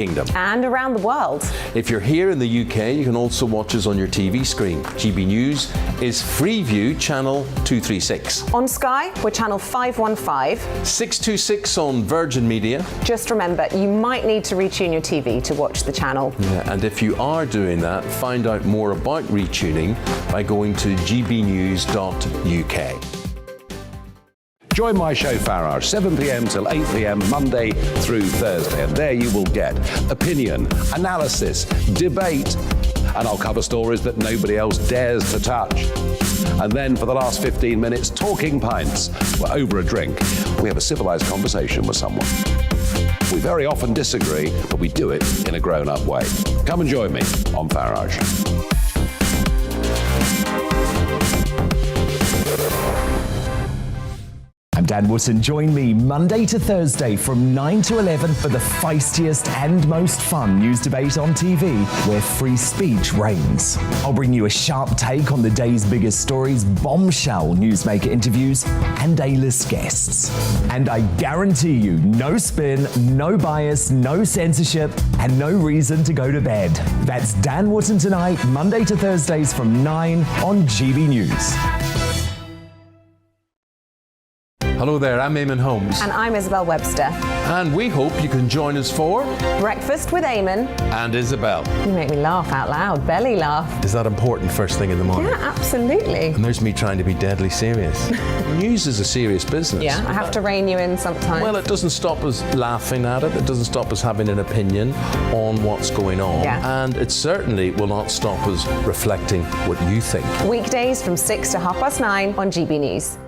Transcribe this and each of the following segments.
Kingdom. And around the world. If you're here in the UK, you can also watch us on your TV screen. GB News is Freeview Channel 236. On Sky, we're Channel 515. 626 on Virgin Media. Just remember, you might need to retune your TV to watch the channel. Yeah, and if you are doing that, find out more about retuning by going to gbnews.uk. Join my show Farage, 7 p.m. till 8 p.m. Monday through Thursday, and there you will get opinion, analysis, debate, and I'll cover stories that nobody else dares to touch. And then for the last 15 minutes, talking pints. We're over a drink. We have a civilized conversation with someone. We very often disagree, but we do it in a grown-up way. Come and join me on Farage. I'm Dan Wootton. Join me Monday to Thursday from 9 to 11 for the feistiest and most fun news debate on TV, where free speech reigns. I'll bring you a sharp take on the day's biggest stories, bombshell newsmaker interviews, and A-list guests. And I guarantee you, no spin, no bias, no censorship, and no reason to go to bed. That's Dan Wootton tonight, Monday to Thursdays from 9 on GB News. Hello there, I'm Eamon Holmes. And I'm Isabel Webster. And we hope you can join us for Breakfast with Eamon. And Isabel. You make me laugh out loud, belly laugh. Is that important first thing in the morning? Yeah, absolutely. And there's me trying to be deadly serious. News is a serious business. Yeah, I have to rein you in sometimes. Well, it doesn't stop us laughing at it. It doesn't stop us having an opinion on what's going on. Yeah. And it certainly will not stop us reflecting what you think. Weekdays from 6 to 9:30 on GB News.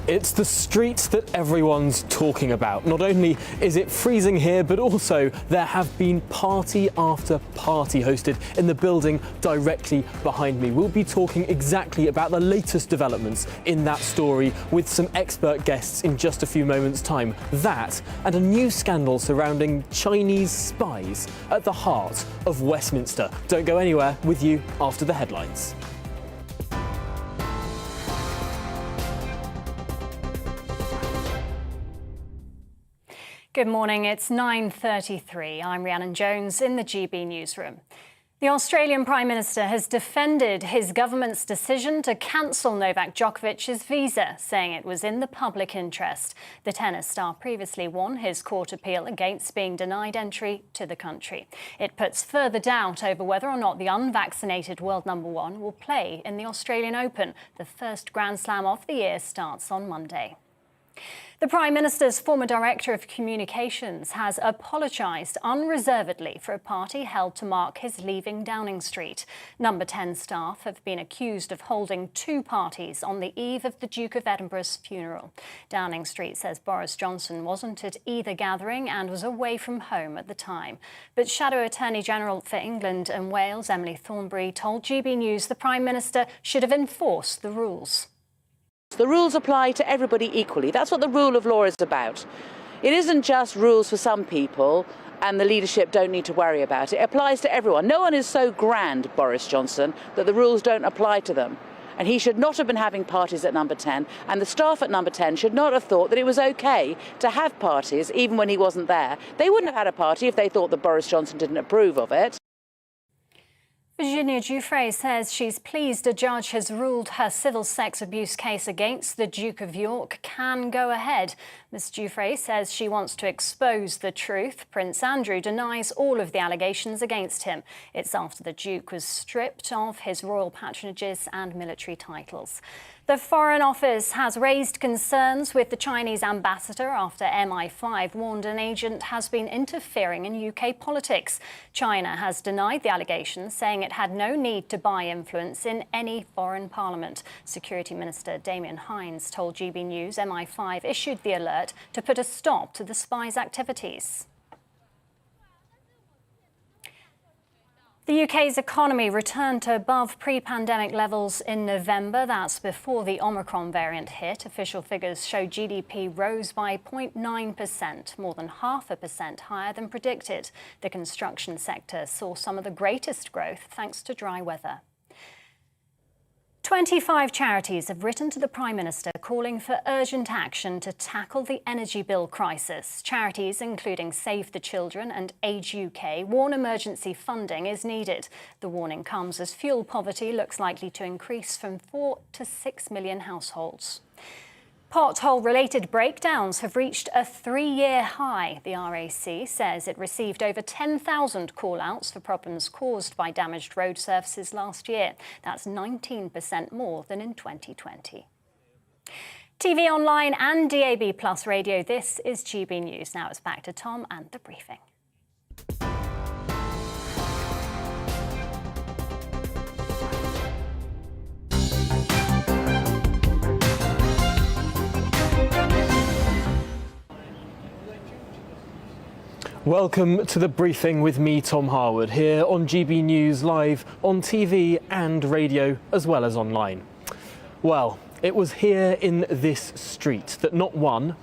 It's the street that everyone's talking about. Not only is it freezing here, but also there have been party after party hosted in the building directly behind me. We'll be talking exactly about the latest developments in that story with some expert guests in just a few moments' time. That and a new scandal surrounding Chinese spies at the heart of Westminster. Don't go anywhere, with you after the headlines. Good morning, it's 9:33. I'm Rhiannon Jones in the GB newsroom. The Australian Prime Minister has defended his government's decision to cancel Novak Djokovic's visa, saying it was in the public interest. The tennis star previously won his court appeal against being denied entry to the country. It puts further doubt over whether or not the unvaccinated world number one will play in the Australian Open. The first Grand Slam of the year starts on Monday. The Prime Minister's former Director of Communications has apologised unreservedly for a party held to mark his leaving Downing Street. Number 10 staff have been accused of holding two parties on the eve of the Duke of Edinburgh's funeral. Downing Street says Boris Johnson wasn't at either gathering and was away from home at the time. But Shadow Attorney General for England and Wales, Emily Thornberry, told GB News the Prime Minister should have enforced the rules. The rules apply to everybody equally. That's what the rule of law is about. It isn't just rules for some people and the leadership don't need to worry about it. It applies to everyone. No one is so grand, Boris Johnson, that the rules don't apply to them. And he should not have been having parties at number 10, and the staff at number 10 should not have thought that it was okay to have parties even when he wasn't there. They wouldn't have had a party if they thought that Boris Johnson didn't approve of it. Virginia Giuffre says she's pleased a judge has ruled her civil sex abuse case against the Duke of York can go ahead. Ms Giuffre says she wants to expose the truth. Prince Andrew denies all of the allegations against him. It's after the Duke was stripped of his royal patronages and military titles. The Foreign Office has raised concerns with the Chinese ambassador after MI5 warned an agent has been interfering in UK politics. China has denied the allegations, saying it had no need to buy influence in any foreign parliament. Security Minister Damien Hines told GB News MI5 issued the alert to put a stop to the spy's activities. The UK's economy returned to above pre-pandemic levels in November. That's before the Omicron variant hit. Official figures show GDP rose by 0.9%, more than 0.5% higher than predicted. The construction sector saw some of the greatest growth thanks to dry weather. 25 charities have written to the Prime Minister calling for urgent action to tackle the energy bill crisis. Charities including Save the Children and Age UK warn emergency funding is needed. The warning comes as fuel poverty looks likely to increase from 4 to 6 million households. Pothole-related breakdowns have reached a 3-year high. The RAC says it received over 10,000 call-outs for problems caused by damaged road surfaces last year. That's 19% more than in 2020. TV online and DAB+ radio, this is GB News. Now it's back to Tom and the briefing. Welcome to the briefing with me, Tom Harwood, here on GB News Live on TV and radio, as well as online. Well, it was here in this street that not one,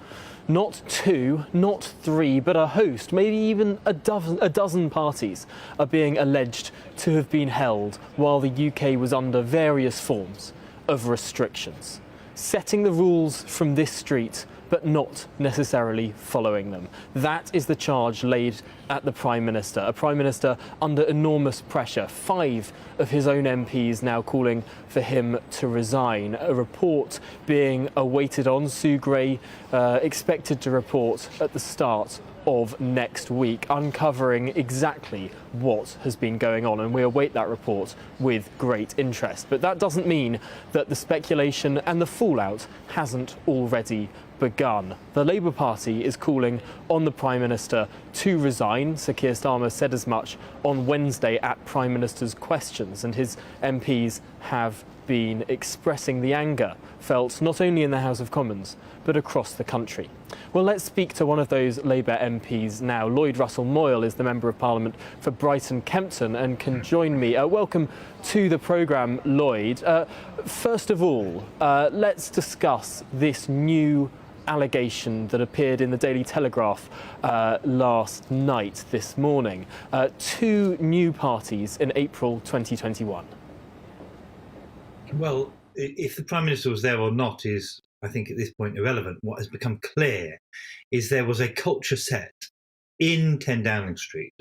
not two, not three, but a host, maybe even a dozen parties are being alleged to have been held while the UK was under various forms of restrictions. Setting the rules from this street, but not necessarily following them. That is the charge laid at the Prime Minister, a Prime Minister under enormous pressure. 5 of his own MPs now calling for him to resign. A report being awaited on. Sue Gray expected to report at the start of next week, uncovering exactly what has been going on, and we await that report with great interest. But that doesn't mean that the speculation and the fallout hasn't already begun. The Labour Party is calling on the Prime Minister to resign. Sir Keir Starmer said as much on Wednesday at Prime Minister's questions, and his MPs have been expressing the anger felt not only in the House of Commons but across the country. Well, let's speak to one of those Labour MPs now. Lloyd Russell-Moyle is the Member of Parliament for Brighton Kempton and can join me. Welcome to the programme, Lloyd. First of all, let's discuss this new allegation that appeared in the Daily Telegraph last night, this morning. 2 new parties in April 2021. Well, if the Prime Minister was there or not is, I think, at this point irrelevant. What has become clear is there was a culture set in 10 Downing Street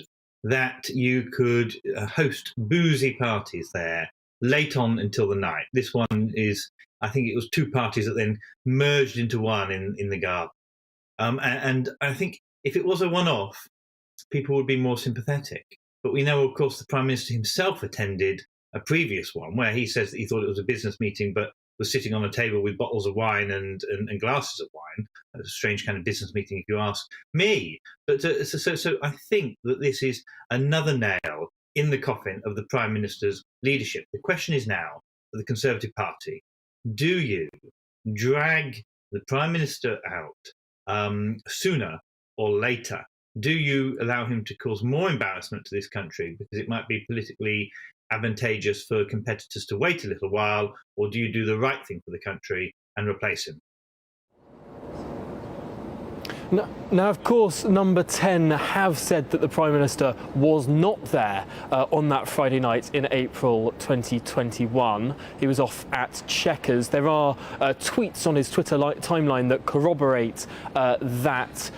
that you could host boozy parties there late on until the night. This one is, I think it was 2 parties that then merged into one in the garden. And I think if it was a one-off, people would be more sympathetic. But we know, of course, the Prime Minister himself attended a previous one where he says that he thought it was a business meeting, but was sitting on a table with bottles of wine and glasses of wine. A strange kind of business meeting, if you ask me. But so I think that this is another nail in the coffin of the Prime Minister's leadership. The question is now for the Conservative Party, do you drag the Prime Minister out sooner or later? Do you allow him to cause more embarrassment to this country because it might be politically advantageous for competitors to wait a little while, or do you do the right thing for the country and replace him? Now, of course, Number 10 have said that the Prime Minister was not there on that Friday night in April 2021. He was off at Chequers. There are tweets on his Twitter timeline that corroborate that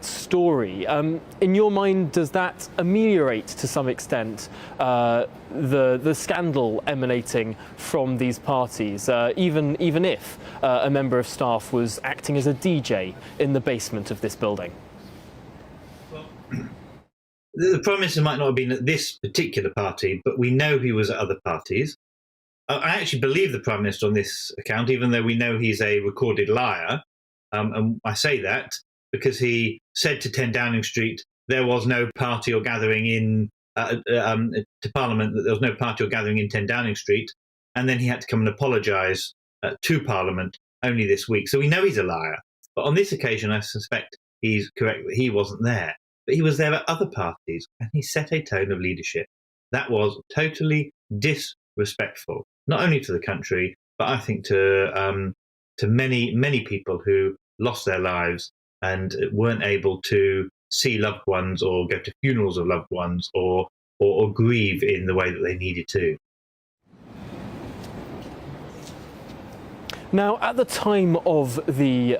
story. In your mind, does that ameliorate to some extent the scandal emanating from these parties, even if a member of staff was acting as a DJ in the basement of this building? Well, the Prime Minister might not have been at this particular party, but we know he was at other parties. I actually believe the Prime Minister on this account, even though we know he's a recorded liar. And I say that because he said to 10 Downing Street there was no party or gathering to Parliament, that there was no party or gathering in 10 Downing Street, and then he had to come and apologise to Parliament only this week. So we know he's a liar. But on this occasion, I suspect he's correct that he wasn't there. But he was there at other parties, and he set a tone of leadership that was totally disrespectful, not only to the country, but I think to many, many people who lost their lives and weren't able to see loved ones or go to funerals of loved ones or grieve in the way that they needed to. Now, at the time of the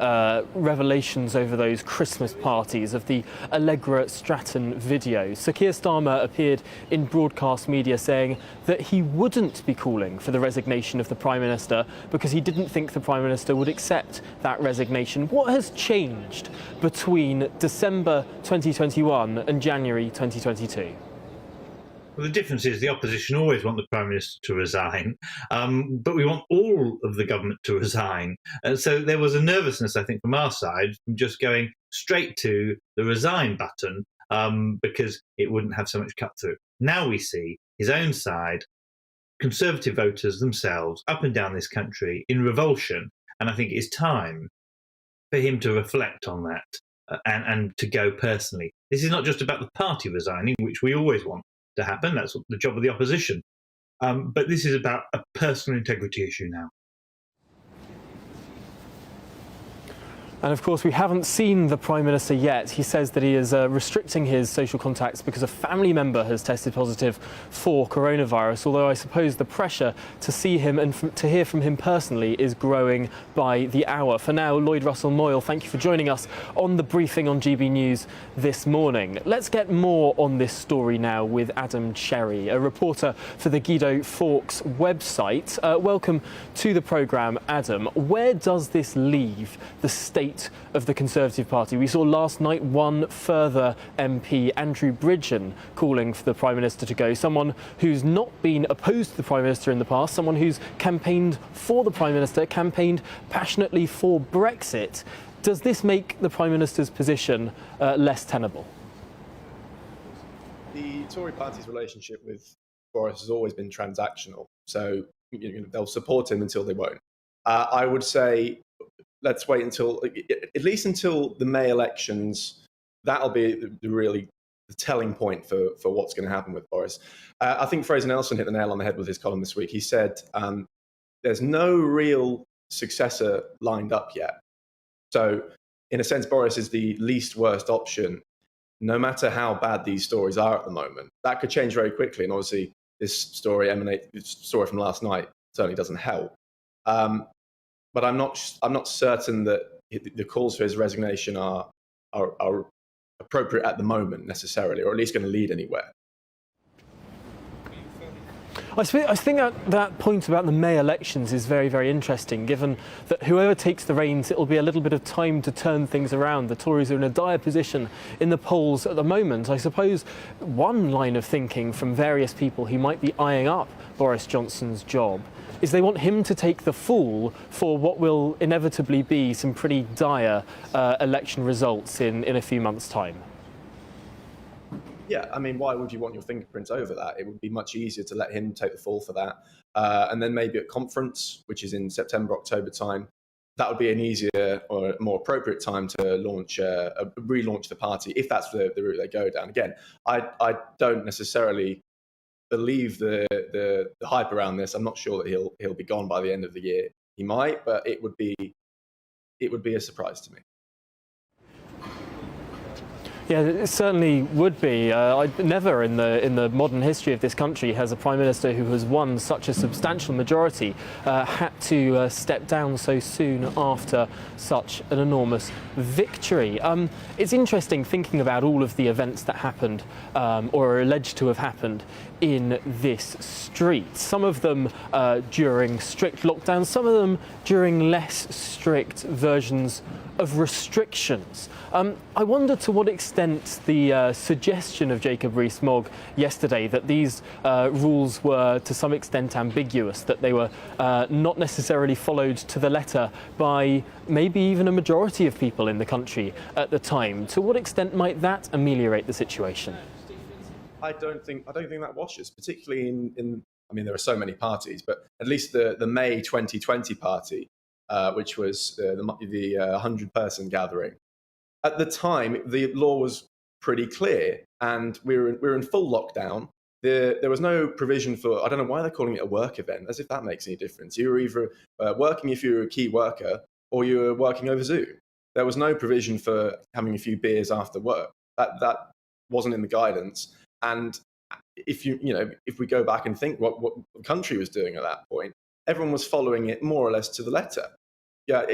revelations over those Christmas parties of the Allegra Stratton video, Sir Keir Starmer appeared in broadcast media saying that he wouldn't be calling for the resignation of the Prime Minister because he didn't think the Prime Minister would accept that resignation. What has changed between December 2021 and January 2022? Well, the difference is the opposition always want the Prime Minister to resign, but we want all of the government to resign. So there was a nervousness, I think, from our side, from just going straight to the resign button because it wouldn't have so much cut through. Now we see his own side, Conservative voters themselves, up and down this country in revulsion. And I think it's time for him to reflect on that and to go personally. This is not just about the party resigning, which we always want to happen. That's the job of the opposition. But this is about a personal integrity issue now. And of course, we haven't seen the Prime Minister yet. He says that he is restricting his social contacts because a family member has tested positive for coronavirus, although I suppose the pressure to see him and to hear from him personally is growing by the hour. For now, Lloyd Russell Moyle, thank you for joining us on the briefing on GB News this morning. Let's get more on this story now with Adam Cherry, a reporter for the Guido Fawkes website. Welcome to the programme, Adam. Where does this leave the state of the Conservative Party? We saw last night one further MP, Andrew Bridgen, calling for the Prime Minister to go, someone who's not been opposed to the Prime Minister in the past, someone who's campaigned for the Prime Minister, campaigned passionately for Brexit. Does this make the Prime Minister's position less tenable? The Tory party's relationship with Boris has always been transactional, so they'll support him until they won't. I would say let's wait until, at least until the May elections. That'll be the telling point for what's going to happen with Boris. I think Fraser Nelson hit the nail on the head with his column this week. He said there's no real successor lined up yet. So in a sense, Boris is the least worst option, no matter how bad these stories are at the moment. That could change very quickly. And obviously this story from last night certainly doesn't help. But I'm not certain that the calls for his resignation are appropriate at the moment necessarily, or at least going to lead anywhere. I think that point about the May elections is very, very interesting, given that whoever takes the reins, it will be a little bit of time to turn things around. The Tories are in a dire position in the polls at the moment. I suppose one line of thinking from various people who might be eyeing up Boris Johnson's job is they want him to take the fall for what will inevitably be some pretty dire election results in a few months' time. Yeah, I mean, why would you want your fingerprints over that? It would be much easier to let him take the fall for that. And then maybe at conference, which is in September, October time, that would be an easier or more appropriate time to relaunch the party, if that's the route they go down. Again, I don't necessarily believe the hype around this. I'm not sure that he'll be gone by the end of the year. He might, but it would be a surprise to me. Yeah, it certainly would be. Never in the modern history of this country has a Prime Minister who has won such a substantial majority had to step down so soon after such an enormous victory. It's interesting thinking about all of the events that happened or are alleged to have happened in this street. Some of them during strict lockdowns, some of them during less strict versions of restrictions. I wonder to what extent the suggestion of Jacob Rees-Mogg yesterday that these rules were to some extent ambiguous, that they were not necessarily followed to the letter by maybe even a majority of people in the country at the time. To what extent might that ameliorate the situation? I don't think that washes, particularly in I mean, there are so many parties, but at least the May 2020 party, which was the 100-person gathering. At the time, the law was pretty clear, and we were in full lockdown. There was no provision for, I don't know why they're calling it a work event, as if that makes any difference. You were either working if you were a key worker, or you were working over Zoom. There was no provision for having a few beers after work. That wasn't in the guidance. And if we go back and think what the country was doing at that point, everyone was following it more or less to the letter. Yeah,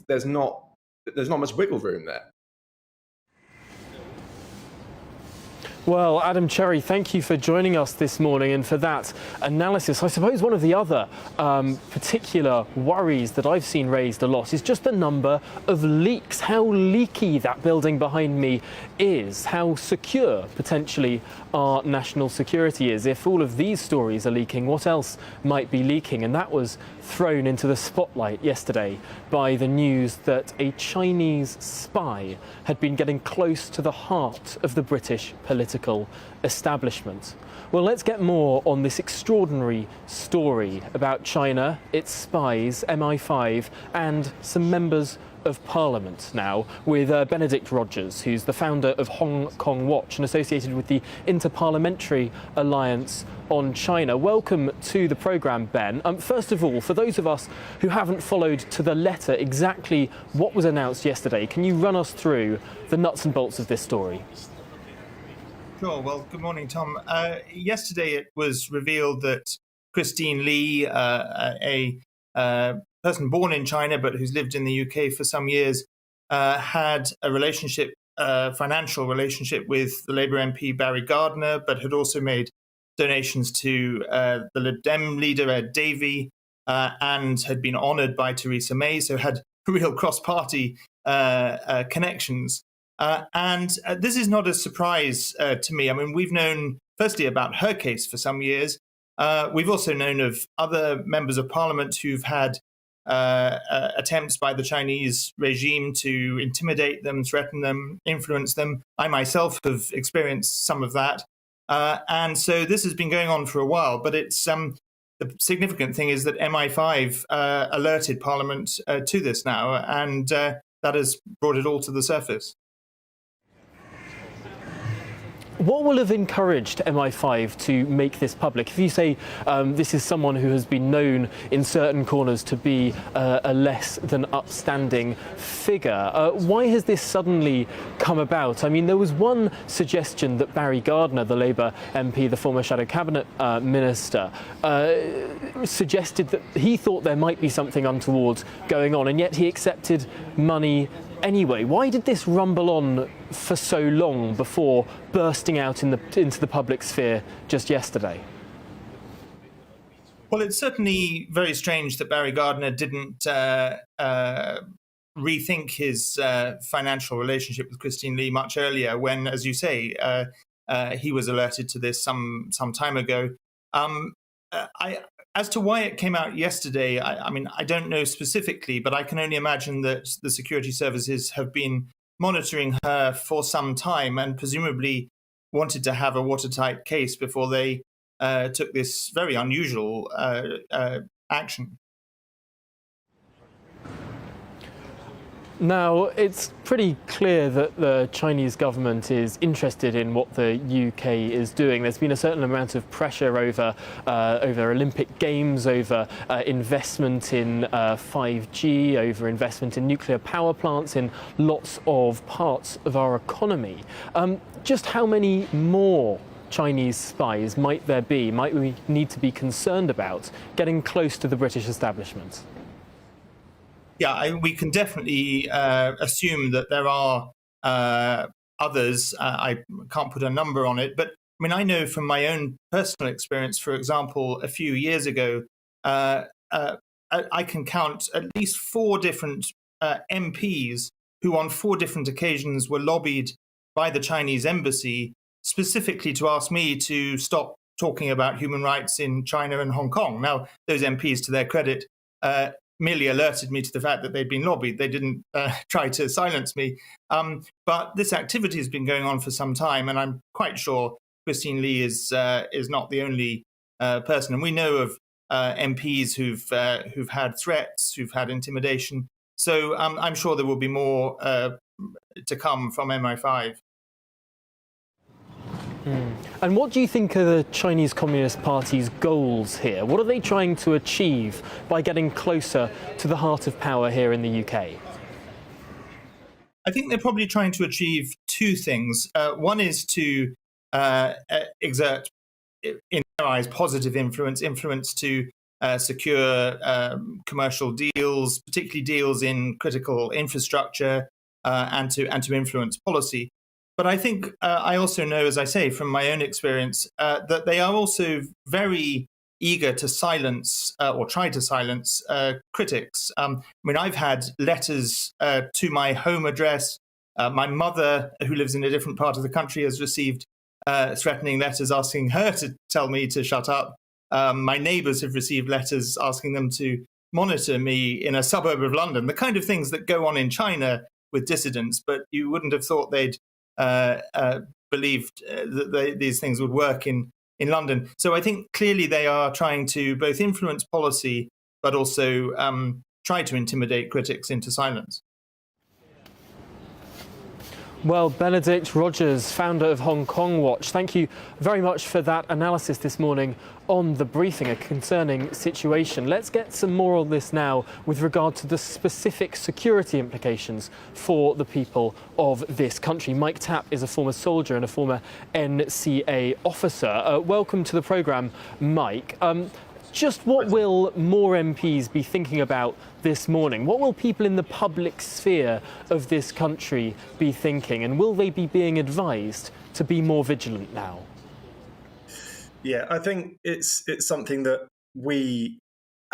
there's not much wiggle room there. Well, Adam Cherry, thank you for joining us this morning and for that analysis. I suppose one of the other particular worries that I've seen raised a lot is just the number of leaks, how leaky that building behind me is, how secure potentially our national security is. If all of these stories are leaking, what else might be leaking? And that was thrown into the spotlight yesterday by the news that a Chinese spy had been getting close to the heart of the British political establishment. Well, let's get more on this extraordinary story about China, its spies, MI5, and some members of Parliament now, with Benedict Rogers, who's the founder of Hong Kong Watch and associated with the Interparliamentary Alliance on China. Welcome to the programme, Ben. First of all, for those of us who haven't followed to the letter exactly what was announced yesterday, can you run us through the nuts and bolts of this story? Sure. Well, good morning, Tom. Yesterday it was revealed that Christine Lee, a person born in China but who's lived in the UK for some years, had a relationship, financial relationship with the Labour MP Barry Gardiner, but had also made donations to the Lib Dem leader Ed Davey, and had been honoured by Theresa May, so had real cross-party connections. And this is not a surprise to me. I mean, we've known firstly about her case for some years. We've also known of other members of parliament who've had attempts by the Chinese regime to intimidate them, threaten them, influence them. I myself have experienced some of that. And so this has been going on for a while, but it's the significant thing is that MI5 alerted Parliament to this now, and that has brought it all to the surface. What will have encouraged MI5 to make this public? If you say this is someone who has been known in certain corners to be a less than upstanding figure, why has this suddenly come about? I mean, there was one suggestion that Barry Gardiner, the Labour MP, the former Shadow Cabinet Minister, suggested that he thought there might be something untoward going on, and yet he accepted money anyway. Why did this rumble on for so long before bursting out into the public sphere just yesterday? Well, it's certainly very strange that Barry Gardiner didn't rethink his financial relationship with Christine Lee much earlier when, as you say, he was alerted to this some time ago. As to why it came out yesterday, I mean, I don't know specifically, but I can only imagine that the security services have been monitoring her for some time and presumably wanted to have a watertight case before they took this very unusual action. Now, it's pretty clear that the Chinese government is interested in what the UK is doing. There's been a certain amount of pressure over Olympic Games, over investment in 5G, over investment in nuclear power plants, in lots of parts of our economy. Just how many more Chinese spies might there be, might we need to be concerned about getting close to the British establishment? Yeah, we can definitely assume that there are others. I can't put a number on it, but I mean, I know from my own personal experience, for example, a few years ago, I can count at least 4 different MPs who on 4 different occasions were lobbied by the Chinese embassy specifically to ask me to stop talking about human rights in China and Hong Kong. Now, those MPs, to their credit, merely alerted me to the fact that they'd been lobbied. They didn't try to silence me. But this activity has been going on for some time, and I'm quite sure Christine Lee is not the only person. And we know of MPs who've had threats, who've had intimidation. So I'm sure there will be more to come from MI5. And what do you think are the Chinese Communist Party's goals here? What are they trying to achieve by getting closer to the heart of power here in the UK? I think they're probably trying to achieve 2 things. One is to exert, in their eyes, positive influence to secure commercial deals, particularly deals in critical infrastructure, and to influence policy. But I think I also know, as I say, from my own experience, that they are also very eager to silence or try to silence critics. I mean, I've had letters to my home address. My mother, who lives in a different part of the country, has received threatening letters asking her to tell me to shut up. My neighbours have received letters asking them to monitor me in a suburb of London, the kind of things that go on in China with dissidents, but you wouldn't have thought they'd believed that these things would work in London. So I think clearly they are trying to both influence policy, but also try to intimidate critics into silence. Well, Benedict Rogers, founder of Hong Kong Watch, thank you very much for that analysis this morning on The Briefing, a concerning situation. Let's get some more on this now with regard to the specific security implications for the people of this country. Mike Tapp is a former soldier and a former NCA officer. Welcome to the programme, Mike. Just what will more MPs be thinking about this morning? What will people in the public sphere of this country be thinking? And will they be being advised to be more vigilant now? Yeah, I think it's something that we,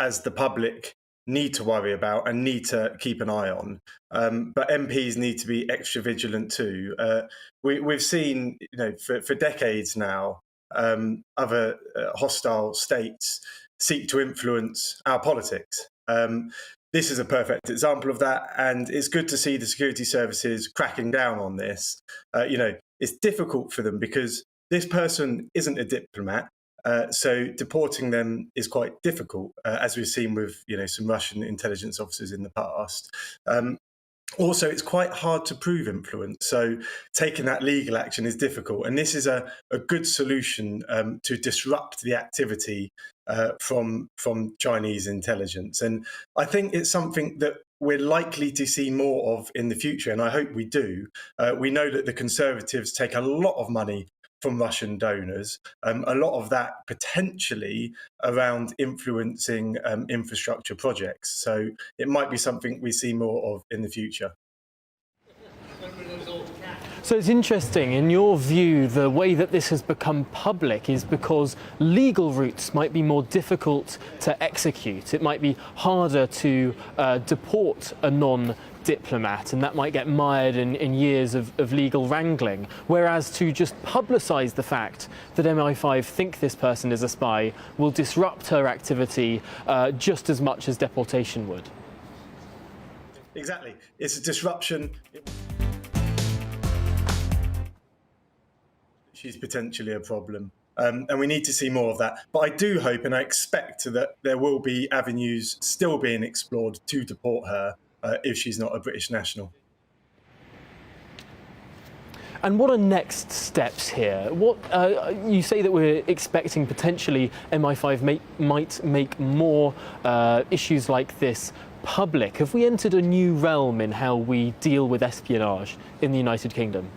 as the public, need to worry about and need to keep an eye on. But MPs need to be extra vigilant too. We've seen, for decades now, other hostile states seek to influence our politics. This is a perfect example of that, and it's good to see the security services cracking down on this. It's difficult for them because this person isn't a diplomat, so deporting them is quite difficult, as we've seen with some Russian intelligence officers in the past. Also, it's quite hard to prove influence, so taking that legal action is difficult. And this is a good solution to disrupt the activity from Chinese intelligence. And I think it's something that we're likely to see more of in the future, and I hope we do. We know that the Conservatives take a lot of money from Russian donors, a lot of that potentially around influencing infrastructure projects. So it might be something we see more of in the future. So it's interesting, in your view, the way that this has become public is because legal routes might be more difficult to execute. It might be harder to deport a non-diplomat, and that might get mired in years of legal wrangling. Whereas to just publicise the fact that MI5 think this person is a spy will disrupt her activity just as much as deportation would. Exactly. It's a disruption. She's potentially a problem. And we need to see more of that. But I do hope and I expect that there will be avenues still being explored to deport her if she's not a British national. And what are next steps here? What you say that we're expecting potentially MI5 might make more issues like this public. Have we entered a new realm in how we deal with espionage in the United Kingdom?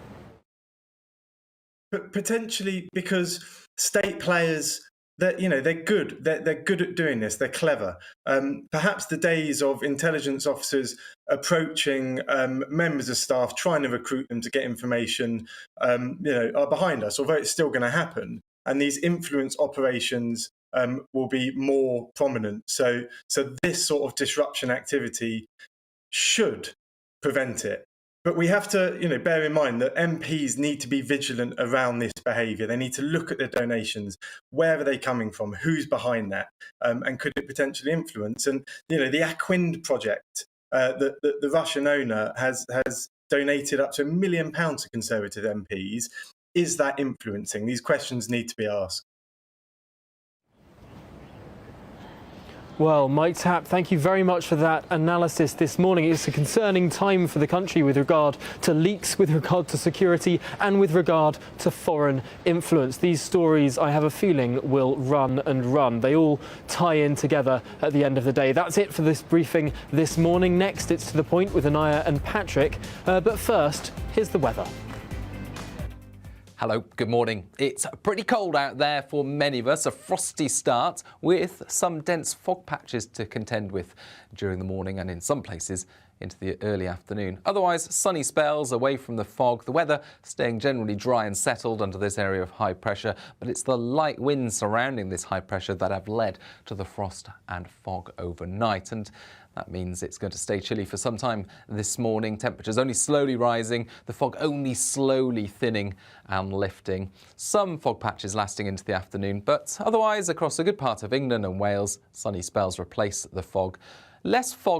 But potentially, because state players, they're good. They're good at doing this. They're clever. Perhaps the days of intelligence officers approaching members of staff, trying to recruit them to get information, are behind us. Although it's still going to happen, and these influence operations will be more prominent. So this sort of disruption activity should prevent it. But we have to, bear in mind that MPs need to be vigilant around this behaviour. They need to look at their donations. Where are they coming from? Who's behind that? And could it potentially influence? And, the Aquin project, the Russian owner has donated up to £1 million to Conservative MPs. Is that influencing? These questions need to be asked. Well, Mike Tapp, thank you very much for that analysis this morning. It's a concerning time for the country with regard to leaks, with regard to security and with regard to foreign influence. These stories, I have a feeling, will run and run. They all tie in together at the end of the day. That's it for this briefing this morning. Next, it's To the Point with Anaya and Patrick. But first, here's the weather. Hello, good morning. It's pretty cold out there for many of us, a frosty start with some dense fog patches to contend with during the morning and in some places into the early afternoon. Otherwise, sunny spells away from the fog, the weather staying generally dry and settled under this area of high pressure, but it's the light winds surrounding this high pressure that have led to the frost and fog overnight. And that means it's going to stay chilly for some time this morning. Temperatures only slowly rising, the fog only slowly thinning and lifting. Some fog patches lasting into the afternoon, but otherwise across a good part of England and Wales, sunny spells replace the fog. Less fog